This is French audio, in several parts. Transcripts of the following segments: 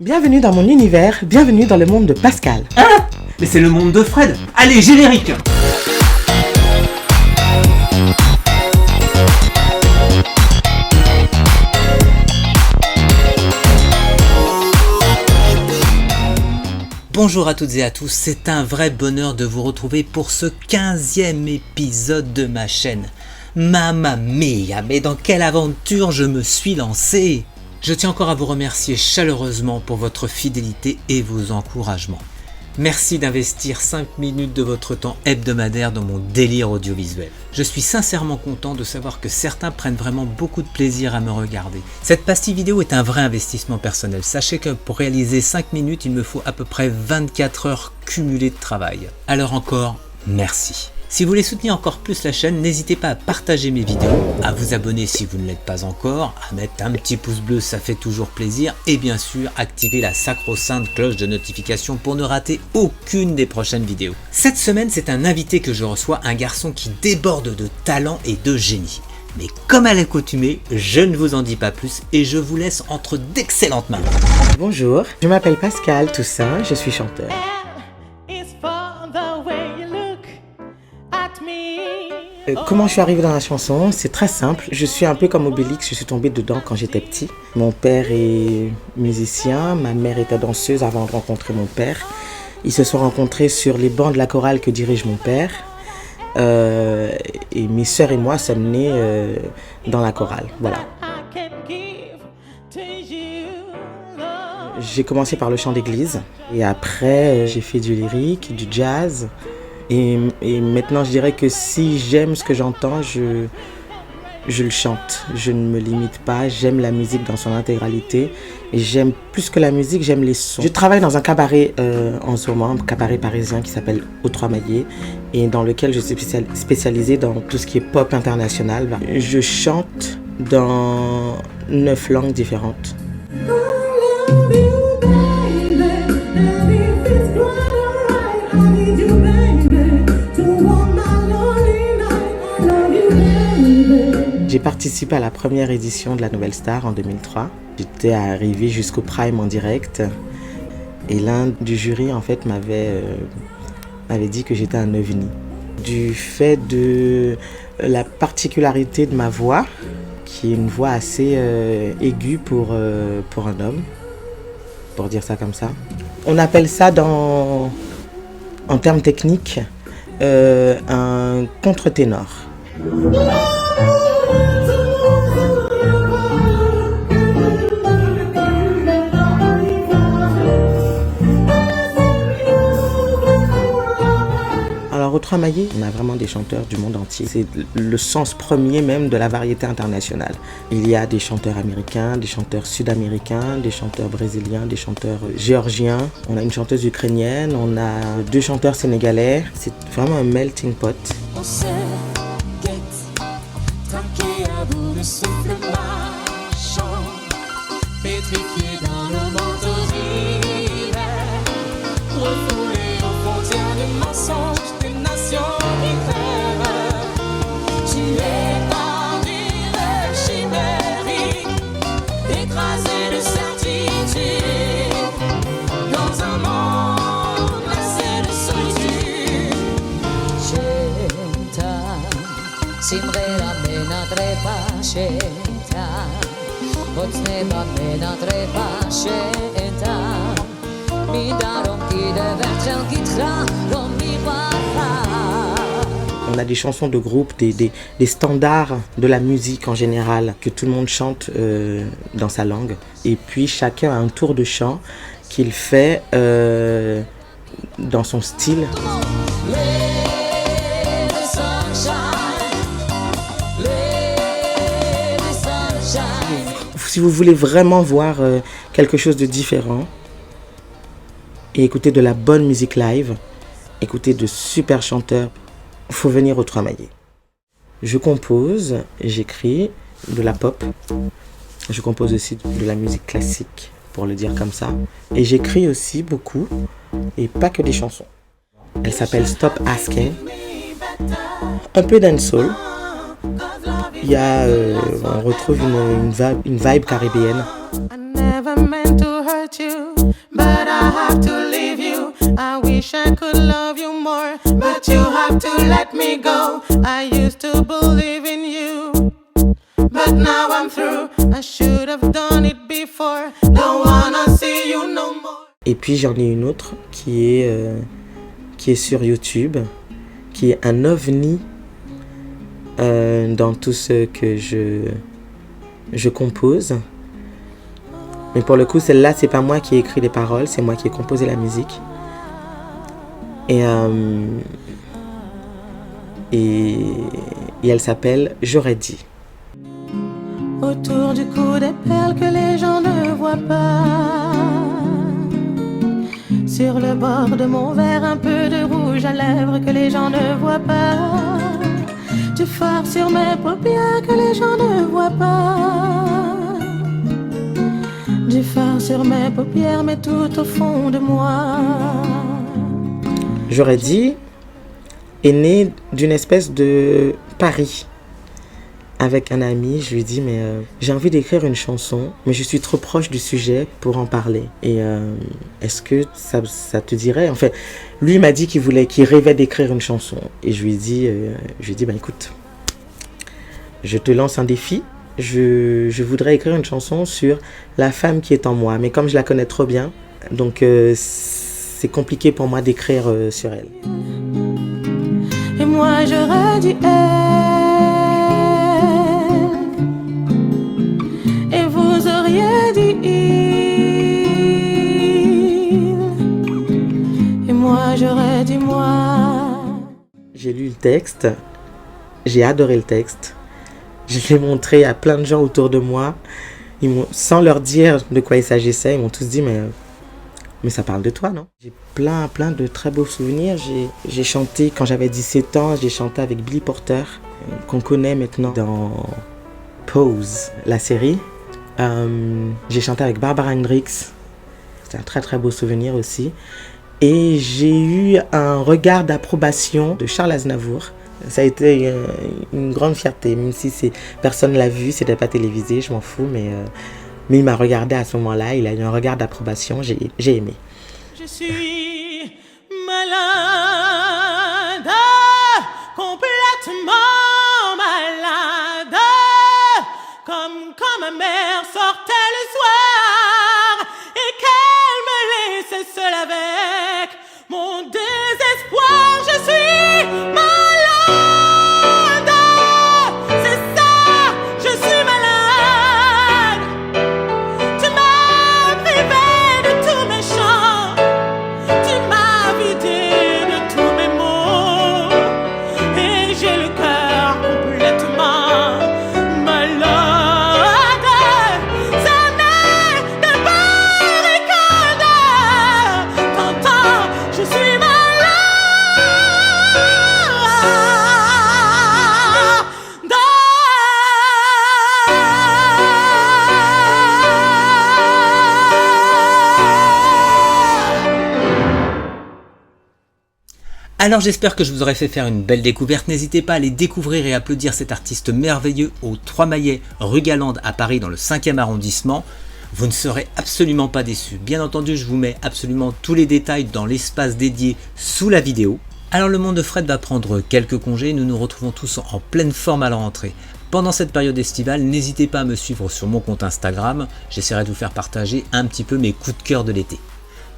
Bienvenue dans mon univers, bienvenue dans le monde de Pascal. Hein? Mais c'est le monde de Fred. Allez, générique! Bonjour à toutes et à tous, c'est un vrai bonheur de vous retrouver pour ce 15e épisode de ma chaîne. Mamma mia, mais dans quelle aventure je me suis lancé! Je tiens encore à vous remercier chaleureusement pour votre fidélité et vos encouragements. Merci d'investir 5 minutes de votre temps hebdomadaire dans mon délire audiovisuel. Je suis sincèrement content de savoir que certains prennent vraiment beaucoup de plaisir à me regarder. Cette pastille vidéo est un vrai investissement personnel. Sachez que pour réaliser 5 minutes, il me faut à peu près 24 heures cumulées de travail. Alors encore, merci. Si vous voulez soutenir encore plus la chaîne, n'hésitez pas à partager mes vidéos, à vous abonner si vous ne l'êtes pas encore, à mettre un petit pouce bleu, ça fait toujours plaisir, et bien sûr, activer la sacro-sainte cloche de notification pour ne rater aucune des prochaines vidéos. Cette semaine, c'est un invité que je reçois, un garçon qui déborde de talent et de génie. Mais comme à l'accoutumée, je ne vous en dis pas plus et je vous laisse entre d'excellentes mains. Bonjour, je m'appelle Pascal Toussaint, je suis chanteur. Comment je suis arrivée dans la chanson? C'est très simple. Je suis un peu comme Obélix, je suis tombée dedans quand j'étais petit. Mon père est musicien, ma mère était danseuse avant de rencontrer mon père. Ils se sont rencontrés sur les bancs de la chorale que dirige mon père. Et mes sœurs et moi sommes nés dans la chorale. Voilà. J'ai commencé par le chant d'église et après j'ai fait du lyrique, du jazz. Et maintenant, je dirais que si j'aime ce que j'entends, je le chante. Je ne me limite pas, j'aime la musique dans son intégralité. Et j'aime plus que la musique, j'aime les sons. Je travaille dans un cabaret en ce moment, un cabaret parisien qui s'appelle Aux Trois Maillets, et dans lequel je suis spécialisée dans tout ce qui est pop international. Je chante dans 9 langues différentes. J'ai participé à la première édition de la Nouvelle Star en 2003. J'étais arrivée jusqu'au Prime en direct. Et l'un du jury, en fait, m'avait dit que j'étais un ovni. Du fait de la particularité de ma voix, qui est une voix assez aiguë pour un homme, pour dire ça comme ça. On appelle ça, en termes techniques, un contre-ténor. Alors, aux Trois Maillets, on a vraiment des chanteurs du monde entier. C'est le sens premier même de la variété internationale. Il y a des chanteurs américains, des chanteurs sud-américains, des chanteurs brésiliens, des chanteurs géorgiens. On a une chanteuse ukrainienne, on a 2 chanteurs sénégalais. C'est vraiment un melting pot. On se guette, traqué à bout de souffle marchand, pétrifié dans le manteau d'hiver, refoulé aux frontières du mensonge des nations qui crèvent. Tu es parmi chimérique, écrasé de certitude, dans un monde glacé de solitude. On a des chansons de groupe, des standards de la musique en général, que tout le monde chante dans sa langue. Et puis chacun a un tour de chant qu'il fait dans son style. Si vous voulez vraiment voir quelque chose de différent et écouter de la bonne musique live, écouter de super chanteurs, il faut venir aux Trois Maillets. Je compose, j'écris de la pop, je compose aussi de la musique classique, pour le dire comme ça. Et j'écris aussi beaucoup, et pas que des chansons. Elle s'appelle Stop Asking, un peu dancehall. Il y a, on retrouve une vibe caribéenne. I never meant to hurt you. have to let me go. I used to believe in you, but now I'm through. I should have done it before. Don't wanna see you no more. Et puis j'en ai une autre qui est sur YouTube, qui est un ovni dans tout ce que je compose. Mais pour le coup, celle-là, c'est pas moi qui ai écrit les paroles, c'est moi qui ai composé la musique. Et elle s'appelle J'aurais dit. Autour du cou des perles que les gens ne voient pas. Sur le bord de mon verre, un peu de rouge à lèvres que les gens ne voient pas. Du fard sur mes paupières que les gens ne voient pas. Du fard sur mes paupières, mais tout au fond de moi. J'aurais dit est né d'une espèce de pari. Avec un ami, je lui dis mais j'ai envie d'écrire une chanson, mais je suis trop proche du sujet pour en parler. Et est-ce que ça te dirait? En fait, lui m'a dit qu'il rêvait d'écrire une chanson. Et je lui ai dit bah écoute, je te lance un défi. Je voudrais écrire une chanson sur la femme qui est en moi, mais comme je la connais trop bien, donc c'est compliqué pour moi d'écrire sur elle. Et moi j'aurais dit elle, et vous auriez dit il, et moi j'aurais dit moi. J'ai lu le texte, j'ai adoré le texte. Je l'ai montré à plein de gens autour de moi. Sans leur dire de quoi il s'agissait, ils m'ont tous dit mais ça parle de toi, non? J'ai plein de très beaux souvenirs. J'ai chanté quand j'avais 17 ans, j'ai chanté avec Billy Porter, qu'on connaît maintenant dans Pose, la série. J'ai chanté avec Barbara Hendricks. C'est un très beau souvenir aussi. Et j'ai eu un regard d'approbation de Charles Aznavour. Ça a été une grande fierté, même si personne ne l'a vu, c'était pas télévisé, je m'en fous, mais il m'a regardé à ce moment-là, il a eu un regard d'approbation, j'ai aimé. Je suis malade, complètement malade, comme quand ma mère sortait le soir et qu'elle me laissait seule avec mon désespoir. Je suis malade. Alors j'espère que je vous aurai fait faire une belle découverte, n'hésitez pas à aller découvrir et applaudir cet artiste merveilleux au 3 Maillets rue Galande à Paris dans le 5e arrondissement. Vous ne serez absolument pas déçus. Bien entendu, je vous mets absolument tous les détails dans l'espace dédié sous la vidéo. Alors le monde de Fred va prendre quelques congés, nous nous retrouvons tous en pleine forme à la rentrée. Pendant cette période estivale, n'hésitez pas à me suivre sur mon compte Instagram, j'essaierai de vous faire partager un petit peu mes coups de cœur de l'été.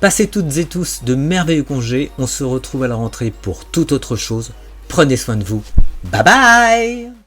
Passez toutes et tous de merveilleux congés, on se retrouve à la rentrée pour toute autre chose. Prenez soin de vous, bye bye!